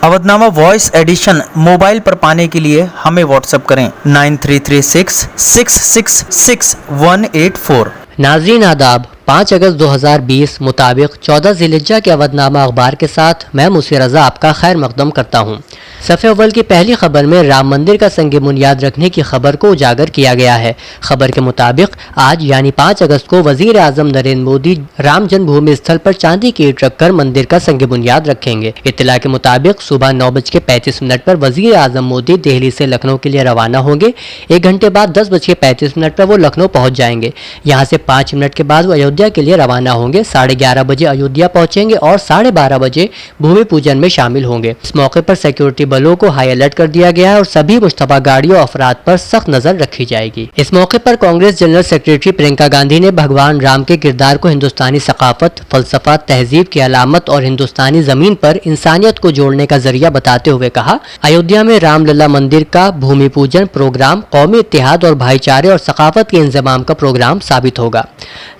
Avadhnama voice addition mobile पर पाने के लिए हमें व्हाट्सएप करें 9336666184। नाज़रीन आदाब, 5 अगस्त 2020 मुताबिक 14 ज़िलहिज्जा के अवधनामा अखबार के साथ मैं मुसी रज़ा आपका खैर मकदम करता हूँ। सफ़े अव्वल की पहली खबर में राम मंदिर का संग बुनियाद रखने की खबर को उजागर किया गया है। खबर के मुताबिक आज यानी 5 अगस्त को वज़ीर आज़म नरेंद्र मोदी राम जन्मभूमि स्थल पर चांदी की ईंट रखकर मंदिर का संग बुनियाद रखेंगे। इत्तला के मुताबिक सुबह 9:35 पर वज़ीर आज़म मोदी दिल्ली से लखनऊ के लिए रवाना होंगे। 1 घंटे बाद 10:35 पर वो लखनऊ पहुँच जाएंगे। यहाँ से 5 मिनट के बाद वो अयोध्या के लिए रवाना होंगे। 11:30 बजे अयोध्या पहुंचेंगे और 12:30 बजे भूमि पूजन में शामिल होंगे। इस मौके पर सिक्योरिटी बलों को हाई अलर्ट कर दिया गया है और सभी मुश्तबा गाड़ियों अफराद पर सख्त नजर रखी जाएगी। इस मौके पर कांग्रेस जनरल सेक्रेटरी प्रियंका गांधी ने भगवान राम के किरदार को हिंदुस्तानी सकाफत, फलसफा, तहजीब की अलामत और हिंदुस्तानी जमीन पर इंसानियत को जोड़ने का जरिया बताते हुए कहा, अयोध्या में रामलला मंदिर का भूमि पूजन प्रोग्राम कौमी इत्तेहाद और भाईचारे और सकाफत के इंतजाम का प्रोग्राम साबित होगा।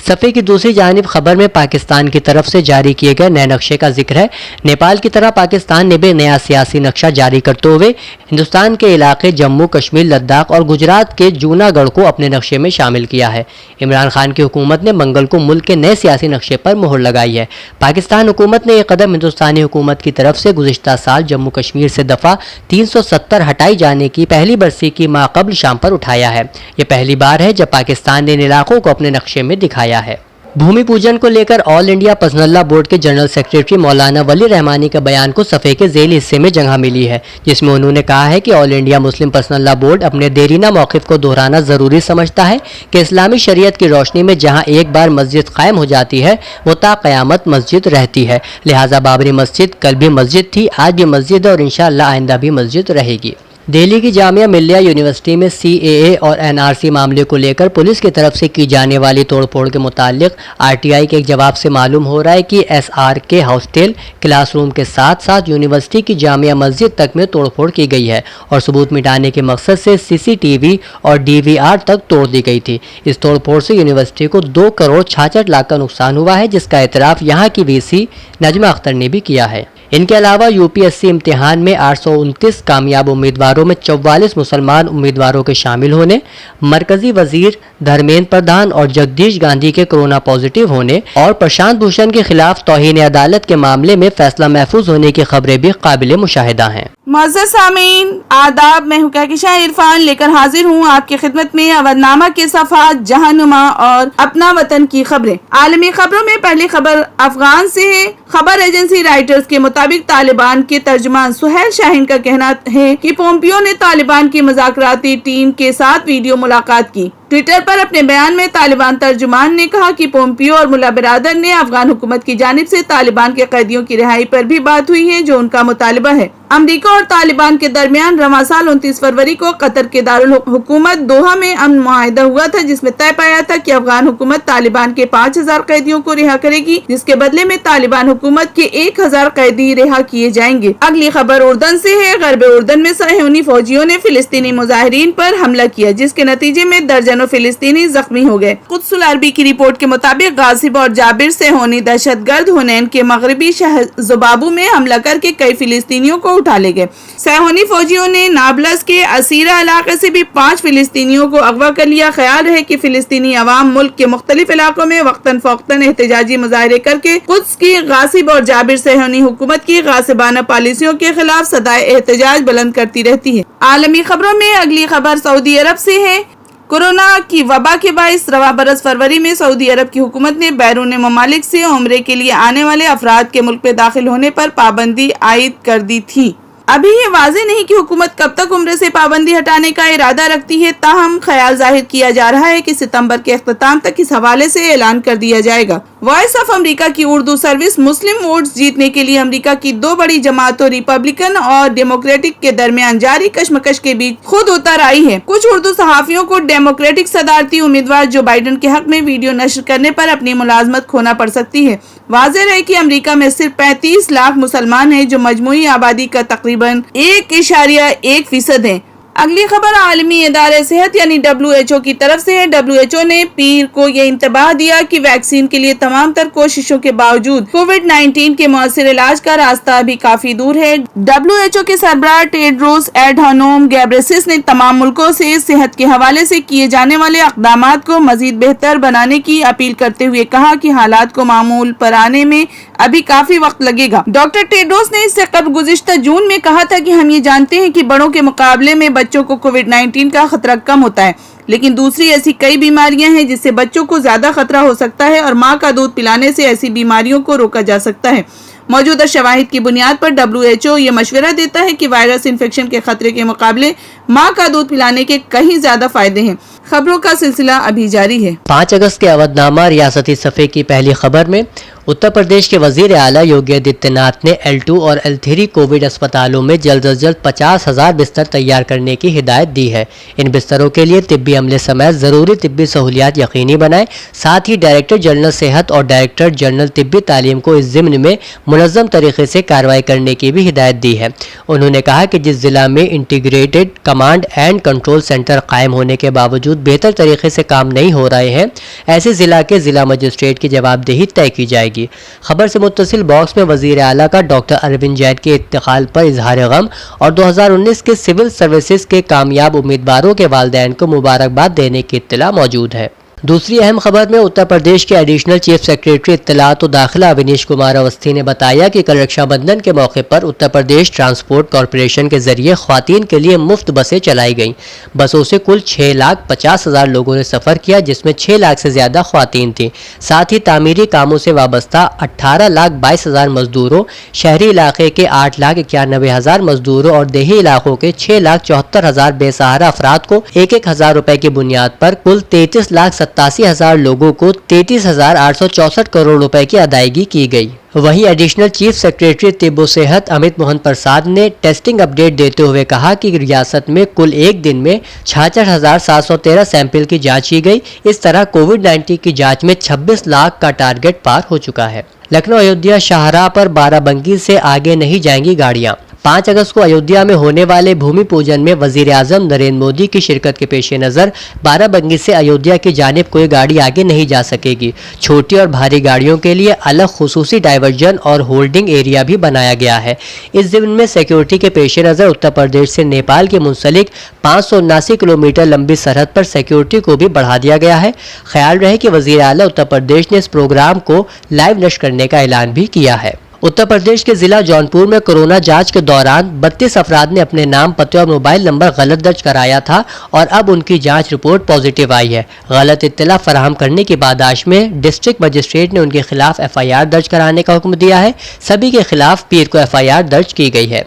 सफ़े की दूसरी जानिब खबर में पाकिस्तान की तरफ से जारी किए गए नए नक्शे का जिक्र है। नेपाल की तरह पाकिस्तान ने भी नया सियासी नक्शा जारी करते हुए हिंदुस्तान के इलाके जम्मू कश्मीर, लद्दाख और गुजरात के जूनागढ़ को अपने नक्शे में शामिल किया है। इमरान खान की हुकूमत ने मंगल को मुल्क के नए सियासी नक्शे पर मोहर लगाई है। पाकिस्तान हुकूमत ने यह कदम हिंदुस्तानी हुकूमत की तरफ से गुज़िश्ता साल जम्मू कश्मीर से दफ़ा 370 हटाई जाने की पहली बरसी की माक़बल शाम पर उठाया है। यह पहली बार है जब पाकिस्तान ने इन इलाकों को अपने नक्शे में दिखाया है। भूमि पूजन को लेकर ऑल इंडिया पसनल्ला बोर्ड के जनरल सेक्रेटरी मौलाना वली रहमानी के बयान को सफ़े के ज़ेल हिस्से में जगह मिली है, जिसमें उन्होंने कहा है कि ऑल इंडिया मुस्लिम पसनल्ला बोर्ड अपने देरीना मौक़िफ़ को दोहराना ज़रूरी समझता है कि इस्लामी शरीयत की रोशनी में जहां एक बार मस्जिद कायम हो जाती है वो ता क़यामत मस्जिद रहती है। लिहाजा बाबरी मस्जिद कल भी मस्जिद थी, आज भी मस्जिद है और इंशाअल्लाह आइंदा भी मस्जिद रहेगी। दिल्ली की जामिया मिल्लिया यूनिवर्सिटी में CAA और NRC मामले को लेकर पुलिस की तरफ से की जाने वाली तोड़फोड़ के मुतालिक RTI के एक जवाब से मालूम हो रहा है कि SRK हॉस्टल क्लासरूम के साथ साथ यूनिवर्सिटी की जामिया मस्जिद तक में तोड़फोड़ की गई है और सबूत मिटाने के मकसद से CCTV और DVR तक तोड़ दी गई थी। इस तोड़फोड़ से यूनिवर्सिटी को 2 करोड़ 66 लाख का नुकसान हुआ है, जिसका एतराफ़ यहाँ की VC नजमा अख्तर ने भी किया है। इनके अलावा UPSC इम्तिहान में 829 कामयाब उम्मीदवारों में 44 मुसलमान उम्मीदवारों के शामिल होने, मरकजी वजीर धर्मेंद्र प्रधान और जगदीश गांधी के कोरोना पॉजिटिव होने और प्रशांत भूषण के खिलाफ तौहीन अदालत के मामले में फैसला महफूज होने की खबरें भी काबिल मुशाहिदा हैं। मुअज़्ज़ज़ सामीन आदाब, मैं हूँ कहकशां इरफान लेकर हाजिर हूँ आपकी खिदमत में अवधनामा के सफ़ात, जहानुमा और अपना वतन की खबरें। आलमी खबरों में पहली खबर अफगान से है। खबर एजेंसी राइटर्स के मुताबिक तालिबान के तर्जुमान सुहेल शाहीन का कहना है कि पोम्पियो ने तालिबान की मुज़ाकराती टीम के साथ वीडियो मुलाकात की। ट्विटर पर अपने बयान में तालिबान तर्जुमान ने कहा कि पोम्पियो और मुल्ला बिरादर ने अफगान हुकूमत की जानिब से तालिबान के कैदियों की रिहाई पर भी बात हुई है, जो उनका मुतालिबा है। अमरीका और तालिबान के दरमियान रवां साल 29 फरवरी को कतर के दारुल हुकूमत दोहा में अमन मुआहिदा हुआ था, जिसमें तय पाया था कि अफगान हुकूमत तालिबान के 5000 कैदियों को रिहा करेगी, जिसके बदले में तालिबान हुकूमत के 1000 कैदी रिहा किए जाएंगे। अगली खबर उर्दन से है। गरब उर्दन में सहयोनी फौजियों ने फिलिस्तीनी मुजाहिरीन पर हमला किया, जिसके नतीजे में दर्जनों फिलिस्तीनी जख्मी हो गए। कुद्सुल अरबी की रिपोर्ट के मुताबिक गासिब और जाबिर सहयोनी दहशतगर्द हुनैन के मगरबी शहर ज़ुबाबू में हमला करके कई फिलिस्तीनियों को उठा ले गए। सहयोनी फौजियों ने नाबलस के असीरा इलाके से भी 5 फिलिस्तीनियों को अगवा कर लिया। ख्याल है कि फिलिस्तीनी अवाम मुल्क के मुख्तलिफ इलाकों में वक्तन फौक्तन एहतजाजी मुजाहरे करके कुद्स की गासिब और जाबिर सहयोनी हुकूमत की गासिबाना पॉलिसियों के खिलाफ सदाए एहतजाज बुलंद करती रहती है। आलमी खबरों में अगली खबर सऊदी अरब से है। कोरोना की वबा के बाइस रवा बरस फरवरी में सऊदी अरब की हुकूमत ने बैरून ममालिक से उम्रे के लिए आने वाले अफराद के मुल्क में दाखिल होने पर पाबंदी आयद कर दी थी। अभी ये वाज़ेह नहीं कि हुकूमत कब तक उम्रे से पाबंदी हटाने का इरादा रखती है, ताहम ख्याल जाहिर किया जा रहा है कि सितंबर के अख्ताम तक इस हवाले से ऐलान कर दिया जाएगा। वॉइस ऑफ अमेरिका की उर्दू सर्विस मुस्लिम वोट्स जीतने के लिए अमेरिका की 2 बड़ी जमातों रिपब्लिकन और डेमोक्रेटिक के दरमियान जारी कशमकश के बीच खुद उतर आई है। कुछ उर्दू सहाफियों को डेमोक्रेटिक सदारती उम्मीदवार जो बाइडन के हक में वीडियो नशर करने पर अपनी मुलाजमत खोना पड़ सकती है। वाज़ेह है कि अमेरिका में सिर्फ 35 लाख मुसलमान हैं, जो मजमूई आबादी का तकरीबन 1.1% है। अगली खबर आलमी इदारे सेहत यानी WHO की तरफ से है। WHO ने पीर को ये इंतबाह दिया कि वैक्सीन के लिए तमाम तर कोशिशों के बावजूद कोविड-19 के मौसर इलाज का रास्ता अभी काफी दूर है। WHO के सरबराह टेड्रोस एडहानोम घेब्रेयेसस ने तमाम मुल्कों से सेहत के हवाले से किए जाने वाले इक़दामात को मजीद बेहतर बनाने की अपील करते हुए कहा कि हालात को मामूल पर आने में अभी काफी वक्त लगेगा। डॉक्टर टेड्रोस ने इससे कबल गुज़िश्ता जून में कहा था कि हम ये जानते हैं कि बड़ों के मुकाबले में बच्चों को कोविड-19 का खतरा कम होता है, लेकिन दूसरी ऐसी कई बीमारियां हैं जिससे बच्चों को ज्यादा खतरा हो सकता है और माँ का दूध पिलाने से ऐसी बीमारियों को रोका जा सकता है। मौजूदा शवाहिद की बुनियाद पर WHO ये मशवरा देता है कि वायरस इन्फेक्शन के खतरे के मुकाबले माँ का दूध पिलाने के कहीं ज्यादा फायदे हैं। खबरों का सिलसिला अभी जारी है। 5 अगस्त के अवधनामा रियासती सफ़े की पहली खबर में उत्तर प्रदेश के वजीर आला योगी आदित्यनाथ ने L2 और L3 कोविड अस्पतालों में जल्द अज जल्द 50,000 बिस्तर तैयार करने की हिदायत दी है। इन बिस्तरों के लिए तिब्बी अमले समेत ज़रूरी तिब्बी सहूलियात यकीनी बनाएं। साथ ही डायरेक्टर जनरल सेहत और डायरेक्टर जनरल तिब्बी तालीम को इस ज़िम्न में मुनज़्ज़म तरीके से कार्रवाई करने की भी हिदायत दी है। उन्होंने कहा कि जिस ज़िला में integrated command and control centre कायम होने के बावजूद बेहतर तरीके से काम नहीं हो रहे हैं, ऐसे ज़िला के ज़िला मजिस्ट्रेट की जवाबदेही तय की जाएगी। खबर से मुत्तसिल बॉक्स में वजीर आला का डॉक्टर अरविंद जैद के इंतकाल पर इजहार गम और 2019 के सिविल सर्विसेज के कामयाब उम्मीदवारों के वालिदैन को मुबारकबाद देने की इत्तला मौजूद है। दूसरी अहम खबर में उत्तर प्रदेश के एडिशनल चीफ सेक्रेटरी इत्तलात और दाखिला अविनीश कुमार अवस्थी ने बताया कि कल रक्षाबंधन के मौके पर उत्तर प्रदेश ट्रांसपोर्ट कॉरपोरेशन के जरिए ख्वातीन के लिए मुफ्त बसें चलाई गईं। बसों से कुल 6,50,000 लोगों ने सफ़र किया, जिसमें 6 लाख से ज़्यादा ख्वातीन थीं। साथ ही तामीरी कामों से वाबस्ता 18,22,000 मजदूरों, शहरी इलाके के 8,91,000 मजदूरों और देही इलाकों के 6,74,000 बेसहारा अफराद को 1,000 रुपए की बुनियाद पर कुल 33,87,000 लोगों को 33,864 करोड़ रुपए की अदायगी की गई। वहीं एडिशनल चीफ सेक्रेटरी तिब्बो सेहत अमित मोहन प्रसाद ने टेस्टिंग अपडेट देते हुए कहा कि रियासत में कुल एक दिन में 66,713 सैंपल की जांच की गई। इस तरह कोविड-19 की जांच में 26 लाख का टारगेट पार हो चुका है। लखनऊ अयोध्या शाहराह पर बाराबंकी से आगे नहीं जाएंगी गाड़ियां। 5 अगस्त को अयोध्या में होने वाले भूमि पूजन में वजीर आजम नरेंद्र मोदी की शिरकत के पेश नज़र बाराबंकी से अयोध्या की जानिब कोई गाड़ी आगे नहीं जा सकेगी। छोटी और भारी गाड़ियों के लिए अलग खुसूसी डाइवर्जन और होल्डिंग एरिया भी बनाया गया है। इस ज़िम्न में सिक्योरिटी के पेश नज़र उत्तर प्रदेश से नेपाल के मुंसलिक 579 किलोमीटर लंबी सरहद पर सिक्योरिटी को भी बढ़ा दिया गया है। ख्याल रहे कि वजीर आला उत्तर प्रदेश ने इस प्रोग्राम को लाइव नश्र करने का ऐलान भी किया है। उत्तर प्रदेश के जिला जौनपुर में कोरोना जांच के दौरान 32 अफराद ने अपने नाम, पते और मोबाइल नंबर गलत दर्ज कराया था और अब उनकी जांच रिपोर्ट पॉजिटिव आई है। गलत इत्तला फराहम करने की पादाश में डिस्ट्रिक्ट मजिस्ट्रेट ने उनके खिलाफ FIR दर्ज कराने का हुक्म दिया है। सभी के खिलाफ पीर को FIR दर्ज की गई है।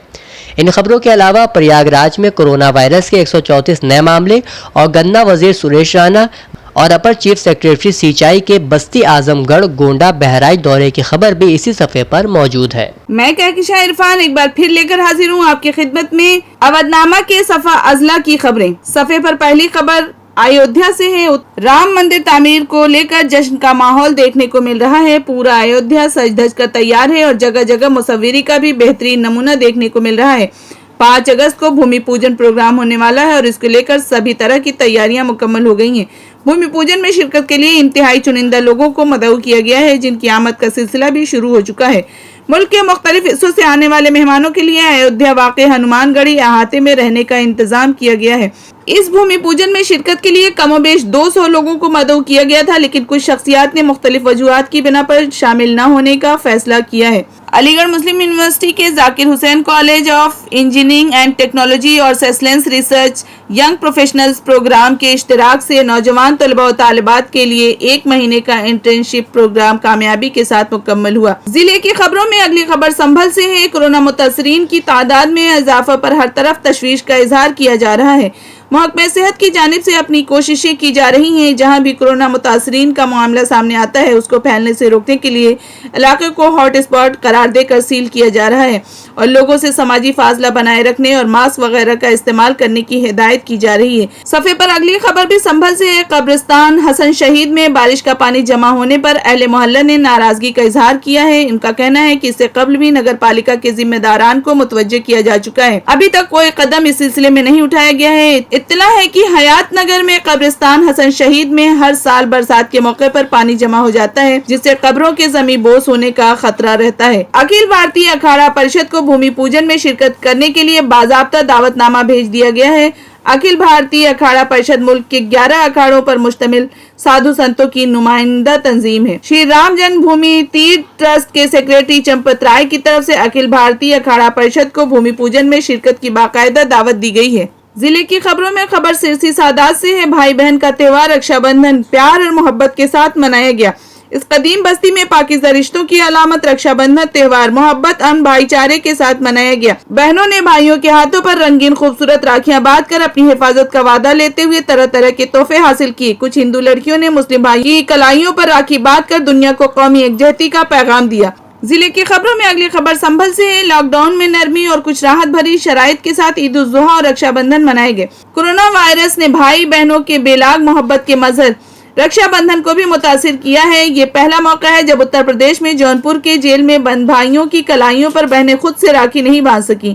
इन खबरों के अलावा प्रयागराज में कोरोना वायरस के 134 नए मामले और गन्ना वजीर सुरेश राणा और अपर चीफ सेक्रेटरी सिंचाई के बस्ती आजमगढ़ गोंडा बहराइच दौरे की खबर भी इसी सफ़े पर मौजूद है। मैं कहकशां इरफान एक बार फिर लेकर हाजिर हूँ आपकी खिदमत में अवधनामा के सफ़ा अजला की खबरें। सफ़े पर पहली खबर अयोध्या से है। राम मंदिर तामीर को लेकर जश्न का माहौल देखने को मिल रहा है। पूरा अयोध्या सज धज कर तैयार है और जगह जगह मुसव्विरी का भी बेहतरीन नमूना देखने को मिल रहा है। 5 अगस्त को भूमि पूजन प्रोग्राम होने वाला है और इसको लेकर सभी तरह की तैयारियां मुकम्मल हो गई हैं। भूमि पूजन में शिरकत के लिए इंतहाई चुनिंदा लोगों को मदऊ किया गया है, जिनकी आमद का सिलसिला भी शुरू हो चुका है। मुल्क के मुख्तलिफ हिस्सों से आने वाले मेहमानों के लिए अयोध्या वाक़े हनुमानगढ़ी अहाते में रहने का इंतजाम किया गया है। इस भूमि पूजन में शिरकत के लिए कमोबेश 200 लोगों को मदऊ किया गया था, लेकिन कुछ शख्सियात ने मुख्तलिफ वजूहात की बिना पर शामिल न होने का फैसला किया है। अलीगढ़ मुस्लिम यूनिवर्सिटी के Zakir Hussain college of engineering and technology और सेसलेंस रिसर्च यंग प्रोफेशनल्स प्रोग्राम के इश्तिराक से नौजवान तलबा और तालिबात के लिए 1 महीने का इंटर्नशिप प्रोग्राम कामयाबी के साथ मुकम्मल हुआ। जिले की खबरों में अगली खबर संभल से है। कोरोना मुतासरीन की तादाद में इजाफा पर हर तरफ तशवीश का इजहार किया जा रहा है। محکمہ صحت کی جانب سے اپنی کوششیں کی جا رہی ہیں، جہاں بھی کورونا متاثرین کا معاملہ سامنے آتا ہے اس کو پھیلنے سے روکنے کے لیے علاقے کو ہاٹ اسپاٹ قرار دے کر سیل کیا جا رہا ہے اور لوگوں سے سماجی فاصلہ بنائے رکھنے اور ماسک وغیرہ کا استعمال کرنے کی ہدایت کی جا رہی ہے۔ صفحے پر اگلی خبر بھی سنبھل سے ہے۔ قبرستان حسن شہید میں بارش کا پانی جمع ہونے پر اہل محلہ نے ناراضگی کا اظہار کیا ہے۔ ان کا کہنا ہے کہ اس سے قبل بھی نگر پالیکا کے ذمہ داران کو متوجہ کیا جا چکا ہے، ابھی تک کوئی قدم اس سلسلے میں نہیں اٹھایا گیا ہے۔ اطلاع ہے کہ حیات نگر میں قبرستان حسن شہید میں ہر سال برسات کے موقع پر پانی جمع ہو جاتا ہے، جس سے قبروں کے زمین بوس ہونے کا خطرہ رہتا ہے۔ اکھیل بھارتی اکھاڑا پریشد کو بھومی پوجن میں شرکت کرنے کے لیے باضابطہ دعوت نامہ بھیج دیا گیا ہے۔ اکھیل بھارتی اکھاڑا پریشد ملک کے 11 اکھاڑوں پر مشتمل سادھو سنتوں کی نمائندہ تنظیم ہے۔ شری رام جنم بھومی تیرتھ ٹرسٹ کے سیکریٹری چمپت رائے کی طرف سے اکھیل بھارتی اکھاڑا پریشد کو بھومی پوجن میں شرکت کی باقاعدہ دعوت دی گئی ہے۔ ضلع کی خبروں میں خبر سرسی سادات سے ہے۔ بھائی بہن کا تہوار رکشا بندھن پیار اور محبت کے ساتھ منایا گیا۔ اس قدیم بستی میں پاکیزہ رشتوں کی علامت رکشا بندھن تہوار محبت امن بھائی چارے کے ساتھ منایا گیا۔ بہنوں نے بھائیوں کے ہاتھوں پر رنگین خوبصورت راکھیاں باندھ کر اپنی حفاظت کا وعدہ لیتے ہوئے طرح طرح کے تحفے حاصل کیے۔ کچھ ہندو لڑکیوں نے مسلم بھائی کی کلائیوں پر راکھی باندھ کر دنیا کو قومی یکجہتی کا پیغام دیا۔ ضلع کی خبروں میں اگلی خبر سنبھل سے ہے۔ لاک ڈاؤن میں نرمی اور کچھ راحت بھری شرائط کے ساتھ عید الاضحیٰ اور رکشا بندھن منائے گئے۔ کورونا وائرس نے بھائی بہنوں کے بے لاگ محبت کے مظہر رکشا بندھن کو بھی متاثر کیا ہے۔ یہ پہلا موقع ہے جب اتر پردیش میں جونپور کے جیل میں بند بھائیوں کی کلائیوں پر بہنیں خود سے راکھی نہیں باندھ سکیں۔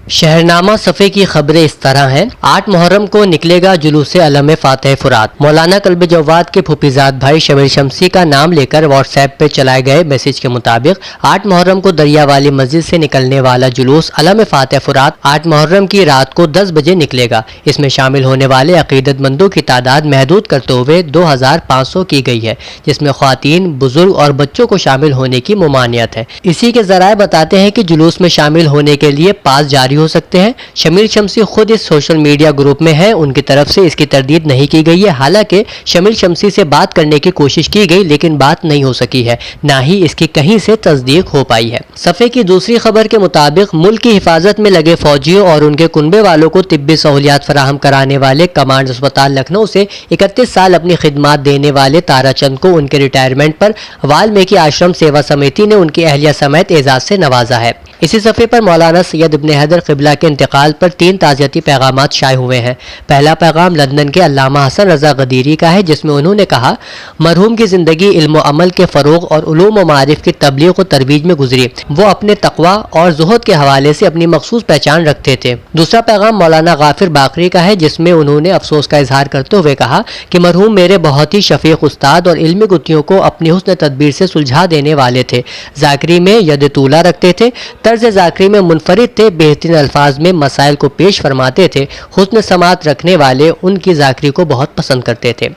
شہرنامہ صفحے کی خبریں اس طرح ہیں۔ 8 محرم کو نکلے گا جلوس علم فاتح فرات۔ مولانا کلب جواد کے پھوپھیزاد بھائی شمیر شمسی کا نام لے کر واٹس ایپ پہ چلائے گئے میسج کے مطابق 8 محرم کو دریا والی مسجد سے نکلنے والا جلوس علم فاتح فرات 8 محرم کی رات کو 10 بجے نکلے گا۔ اس میں شامل ہونے والے عقیدت مندوں کی تعداد محدود کرتے ہوئے 2500 کی گئی ہے، جس میں خواتین، بزرگ اور بچوں کو شامل ہونے کی ممانعت ہے۔ اسی کے ذرائع بتاتے ہیں کہ جلوس میں شامل ہونے کے لیے پاس جاری ہو سکتے ہیں۔ شمیر شمسی خود اس سوشل میڈیا گروپ میں ہیں، ان کی طرف سے اس کی تردید نہیں کی گئی ہے۔ حالانکہ شمیر شمسی سے بات کرنے کی کوشش کی گئی لیکن بات نہیں ہو سکی ہے، نہ ہی اس کی کہیں سے تصدیق ہو پائی ہے۔ صفحے کی دوسری خبر کے مطابق ملک کی حفاظت میں لگے فوجیوں اور ان کے کنبے والوں کو طبی سہولیات فراہم کرانے والے کمانڈ اسپتال لکھنؤ سے 31 سال اپنی خدمات دینے والے تارا چند کو ان کے ریٹائرمنٹ پر والمیکی آشرم سیوا سمیتی نے ان کی اہلیہ سمیت اعزاز سے نوازا ہے۔ اسی صفحے پر مولانا سید ابن حیدر قبلہ کے انتقال پر 3 تعزیتی پیغامات شائع ہوئے ہیں۔ پہلا پیغام لندن کے علامہ حسن رضا غدیری کا ہے، جس میں انہوں نے کہا، مرحوم کی زندگی علم و عمل کے فروغ اور علوم و معارف کی تبلیغ و ترویج میں گزری۔ وہ اپنے تقوی اور زہد کے حوالے سے اپنی مخصوص پہچان رکھتے تھے۔ دوسرا پیغام مولانا غافر باقری کا ہے، جس میں انہوں نے افسوس کا اظہار کرتے ہوئے کہا کہ مرحوم میرے بہت ہی شفیق استاد اور علمی گتھیوں کو اپنی حسن تدبیر سے سلجھا دینے والے تھے۔ ذاکری میں ید طولہ رکھتے تھے، طرز ذاکری میں منفرد تھے، بہترین الفاظ میں مسائل کو پیش فرماتے تھے، حسن سماعت رکھنے والے ان کی ذاکری کو بہت پسند کرتے تھے۔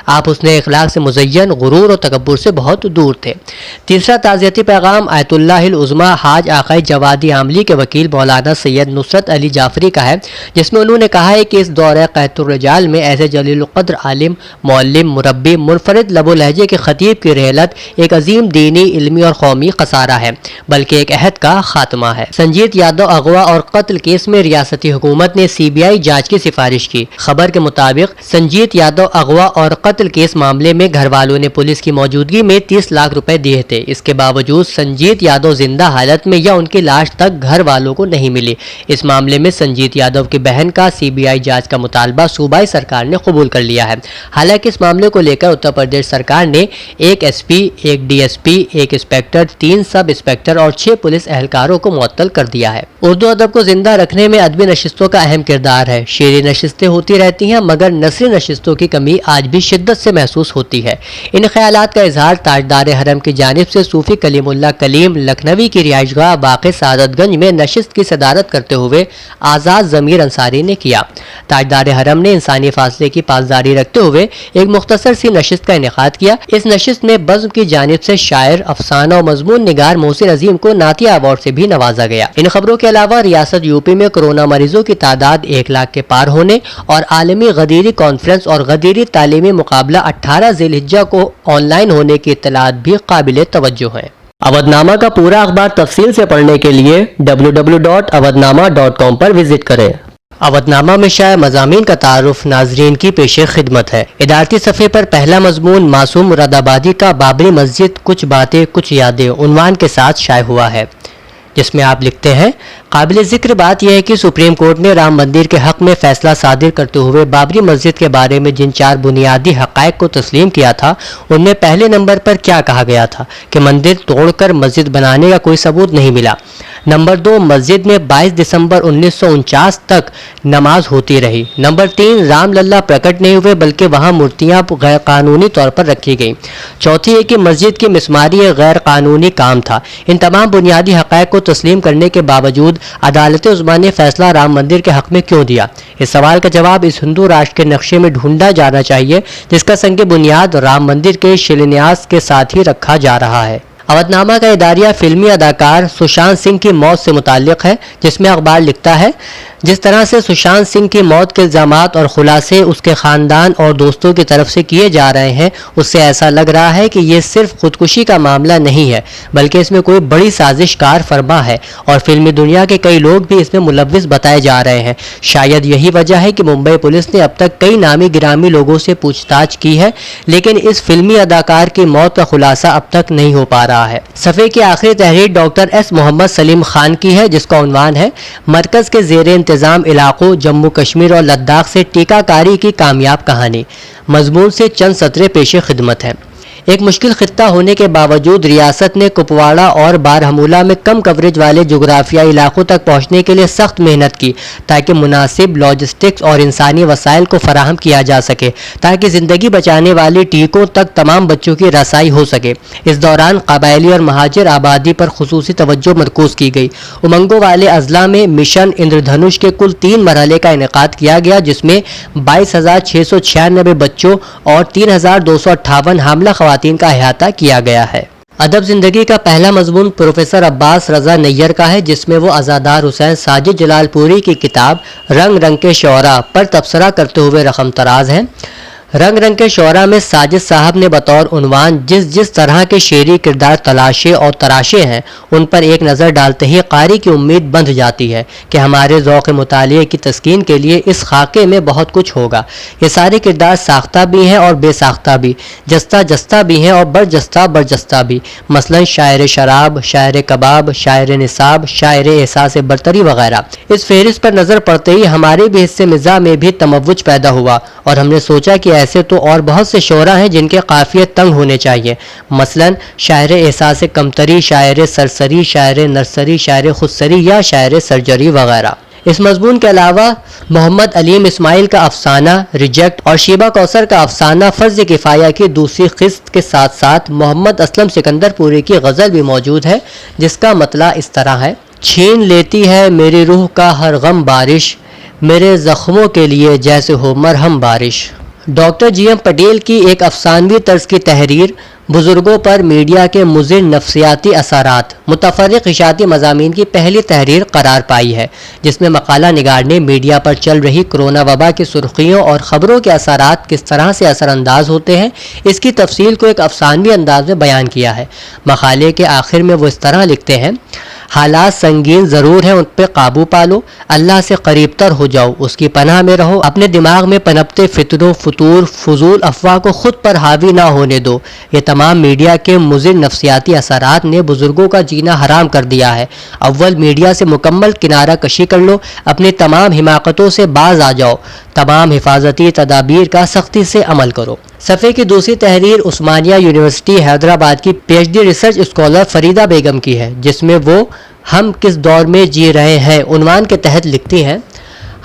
آپ حسن اخلاق سے مزین، غرور اور تکبر سے بہت دور تھے۔ تیسرا تعزیتی پیغام آیت اللہ العظمی حاج آقائی جوادی عاملی کے وکیل مولانا سید نصرت علی جعفری کا ہے، جس میں انہوں نے کہا ہے کہ اس دورہ قحط الرجال میں ایسے جلیل القدر عالم، معلم، مربی، منفرد لب و لہجے کے خطیب کی رحلت ایک عظیم دینی، علمی اور قومی خسارہ ہے، بلکہ ایک عہد کا خاتمہ ہے۔ سنجیت یادو اغوا اور قتل کیس میں ریاستی حکومت نے CBI جانچ کی سفارش کی۔ خبر کے مطابق سنجیت یادو اغوا اور قتل کیس معاملے میں گھر والوں نے پولیس کی موجودگی میں 30 لاکھ روپے دیے تھے۔ اس کے باوجود سنجیت یادو زندہ حالت میں یا ان کی لاش تک گھر والوں کو نہیں ملی۔ اس معاملے میں سنجیت یادو کی بہن کا CBI جانچ کا مطالبہ صوبائی سرکار نے قبول کر لیا ہے۔ حالانکہ اس معاملے کو لے کر اتر پردیش سرکار نے 1 SP، 1 DSP، 1 انسپکٹر، 3 سب انسپکٹر اور 6 پولیس اہلکاروں کو معطل کر دیا ہے۔ اردو ادب کو زندہ رکھنے میں ادبی نشستوں کا اہم کردار ہے۔ شعری نشستیں ہوتی رہتی ہیں مگر نثری نشستوں کی کمی آج بھی شدت سے محسوس ہوتی ہے۔ ان خیالات کا اظہار تاجدار حرم کی جانب سے صوفی کلیم اللہ کلیم لکھنوی کی رہائش گاہ باغ سعادت گنج میں نشست کی صدارت کرتے ہوئے آزاد ضمیر انصاری نے کیا۔ تاجدار حرم نے انسانی فاصلے کی پاسداری رکھتے ہوئے ایک مختصر سی نشست کا انعقاد کیا۔ اس نشست میں بزم کی جانب سے شاعر، افسانہ و مضمون نگار محسن عظیم کو نعتیہ ایوارڈ سے بھی نوازا گیا۔ ان خبروں کے علاوہ ریاست UP میں کورونا مریضوں کی تعداد 1 لاکھ کے پار ہونے اور عالمی غدیری کانفرنس اور غدیری تعلیمی مقابلہ 18 ذی الحجہ کو آن لائن ہونے کی اطلاعات بھی قابل توجہ ہیں۔ اودنامہ کا پورا اخبار تفصیل سے پڑھنے کے لیے www.awadnama.com پر وزٹ کریں۔ अवधनामा में शाये मज़ामीन का तारुफ नाजरीन की पेश खिदमत है। इदारती सफ़े पर पहला मजमून मासूम मुरादाबादी का बाबरी मस्जिद कुछ बातें कुछ यादें उन्वान के साथ शाये हुआ है, जिसमें आप लिखते हैं, काबिल ज़िक्र बात यह है कि सुप्रीम कोर्ट ने राम मंदिर के हक़ में फ़ैसला सादिर करते हुए बाबरी मस्जिद के बारे में जिन 4 बुनियादी हक़ाइक़ को तस्लीम किया था, उनमें पहले नंबर पर क्या कहा गया था कि मंदिर तोड़कर मस्जिद बनाने का कोई सबूत नहीं मिला। नंबर 2, मस्जिद में 22 दिसंबर 1949 तक नमाज होती रही। नंबर 3, राम लल्ला प्रकट नहीं हुए बल्कि वहाँ मूर्तियाँ गैर कानूनी तौर पर रखी गई। चौथी है कि मस्जिद की मिसमारी एक गैर कानूनी काम था। इन तमाम बुनियादी हक़ाइक़ को तस्लीम करने के बावजूद अदालत उज़्मा ने फैसला राम मंदिर के हक़ में क्यों दिया? इस सवाल का जवाब इस हिंदू राष्ट्र के नक्शे में ढूंढा जाना चाहिए, जिसका संग बुनियाद राम मंदिर के शिलान्यास के साथ ही रखा जा रहा है। अवधनामा का इदारिया फिल्मी अदाकार सुशांत सिंह की मौत से मुताल्लिक़ है, जिसमें अखबार लिखता है, जिस तरह से सुशांत सिंह की मौत के इल्ज़ामात और खुलासे उसके ख़ानदान और दोस्तों की तरफ से किए जा रहे हैं, उससे ऐसा लग रहा है कि ये सिर्फ खुदकुशी का मामला नहीं है, बल्कि इसमें कोई बड़ी साजिश कार फरमा है और फिल्मी दुनिया के कई लोग भी इसमें मुलव्विस बताए जा रहे हैं। शायद यही वजह है कि मुंबई पुलिस ने अब तक कई नामी गिरामी लोगों से पूछताछ की है, लेकिन इस फिल्मी अदाकार की मौत का खुलासा अब तक नहीं हो पा रहा है। सफ़े की आखिरी तहरीर डॉक्टर एस मोहम्मद सलीम खान की है, जिसका उन्वान है, मरकज़ के ज़ेरे इंतज़ाम इलाकों जम्मू कश्मीर और लद्दाख से टीकाकारी की कामयाब कहानी। मजमून से चंद सतरे पेश खिदमत है। एक मुश्किल खित्ता होने के बावजूद रियासत ने कुपवाड़ा और बारहमूला में कम कवरेज वाले जोग्राफियाई इलाकों तक पहुंचने के लिए सख्त मेहनत की, ताकि मुनासिब लॉजिस्टिक्स और इंसानी वसाइल को फराहम किया जा सके, ताकि ज़िंदगी बचाने वाले टीकों तक तमाम बच्चों की रसाई हो सके। इस दौरान कबायली और महाजिर आबादी पर खुसूसी तवज्जो मरकूज़ की गई। उमंगों वाले अजला में मिशन इंद्रधनुष के कुल 3 मरहले का इनेकाद किया गया, जिसमें 22,696 बच्चों और 3,258 हामला ख़वातीन का अहाता किया गया है। अदब ज़िंदगी का पहला मजमून प्रोफेसर अब्बास रज़ा नैयर का है, जिसमें वो अज़ादार हुसैन साजिद जलालपुरी की किताब रंग रंग के शोरा पर तबसरा करते हुए रकम तराज हैं। रंग रंग के शोरा में साजिद साहब ने बतौर उन्वान जिस तरह के शेरी किरदार तलाशे और तराशे हैं, उन पर एक नज़र डालते ही कारी की उम्मीद बंध जाती है कि हमारे ज़ौक़ मुतालिए की तस्कीन के लिए इस खाके में बहुत कुछ होगा। ये सारे किरदार साख्ता भी हैं और बेसाख्ता भी, जस्ता जस्ता भी हैं और बरजस्ता बरजस्ता भी। मसलन शायर शराब, शायर कबाब, शायर निसाब, शायर एहसास बरतरी वगैरह। इस फहरिस्त पर नज़र पड़ते ही हमारे भी हिस्से मिज़ा में भी तमव्वुज पैदा हुआ और हमने सोचा कि ऐसे तो और बहुत से शोरा हैं जिनके काफ़िये तंग होने चाहिए। मसलन शायर एहसास कमतरी, शायर सरसरी, शायर नर्सरी, शायर खुदसरी या शायर सर्जरी वगैरह। इस मजमून के अलावा मोहम्मद अलीम इस्माइल का अफसाना रिजेक्ट और शीबा कौसर का अफसाना फर्ज किफ़ाया की दूसरी किस्त के साथ साथ मोहम्मद असलम सिकंदरपुरी की गज़ल भी मौजूद है, जिसका मतला इस तरह है, छीन लेती है मेरी रूह का हर गम बारिश, मेरे ज़ख्मों के लिए जैसे हो मरहम बारिश। Doctor GM. पटेल की एक अफसानवी तर्ज की तहरीर बुज़ुर्गों पर मीडिया के मुज़िर नफ्सियाती असरात मुतफ़र्रिक़ इशाती मज़ामीन की पहली तहरीर करार पाई है, जिसमें मकाला निगार ने मीडिया पर चल रही कोरोना वबा की सुर्खियों और ख़बरों के असरात किस तरह से असरअंदाज होते हैं, इसकी तफसील को एक अफसानवी अंदाज में बयान किया है। मकाले के आखिर में वो इस तरह लिखते हैं, हालात संगीन ज़रूर हैं, उन पर काबू पालो, अल्लाह से करीब तर हो जाओ, उसकी पनाह में रहो, अपने दिमाग में पनपते फितरों फतूर फजूल अफवाह को खुद पर हावी ना होने दो। ये तमाम मीडिया के मुज़िर नफ्सियाती असरात ने बुज़ुर्गों का जीना हराम कर दिया है। अव्वल मीडिया से मुकम्मल किनारा कशी कर लो, अपनी तमाम हिमाकतों से बाज आ जाओ, तमाम हिफाजती तदाबीर का सख्ती से अमल करो। सफ़े की दूसरी तहरीर उस्मानिया यूनिवर्सिटी हैदराबाद की PhD रिसर्च स्कॉलर फरीदा बेगम की है, जिसमें वो हम किस दौर में जी रहे हैं उन्वान के तहत लिखती हैं,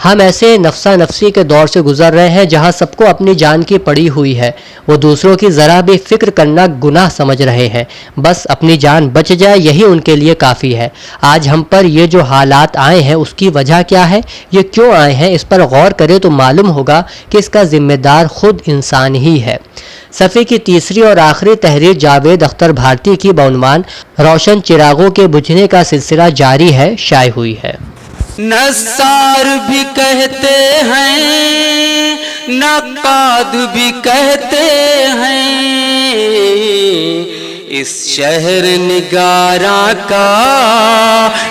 हम ऐसे नफ्सा नफसी के दौर से गुजर रहे हैं जहां सबको अपनी जान की पड़ी हुई है। वो दूसरों की ज़रा भी फ़िक्र करना गुनाह समझ रहे हैं, बस अपनी जान बच जाए यही उनके लिए काफ़ी है। आज हम पर ये जो हालात आए हैं उसकी वजह क्या है, ये क्यों आए हैं, इस पर गौर करें तो मालूम होगा कि इसका ज़िम्मेदार ख़ुद इंसान ही है। सफ़े की तीसरी और आखिरी तहरीर जावेद अख्तर भारती की बउनवान रोशन चिरागों के बुझने का सिलसिला जारी है शाये हुई है। नस्सार भी कहते हैं, नक्काद भी कहते हैं, इस शहर निगारा का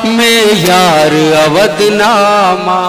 मेयार अवधनामा।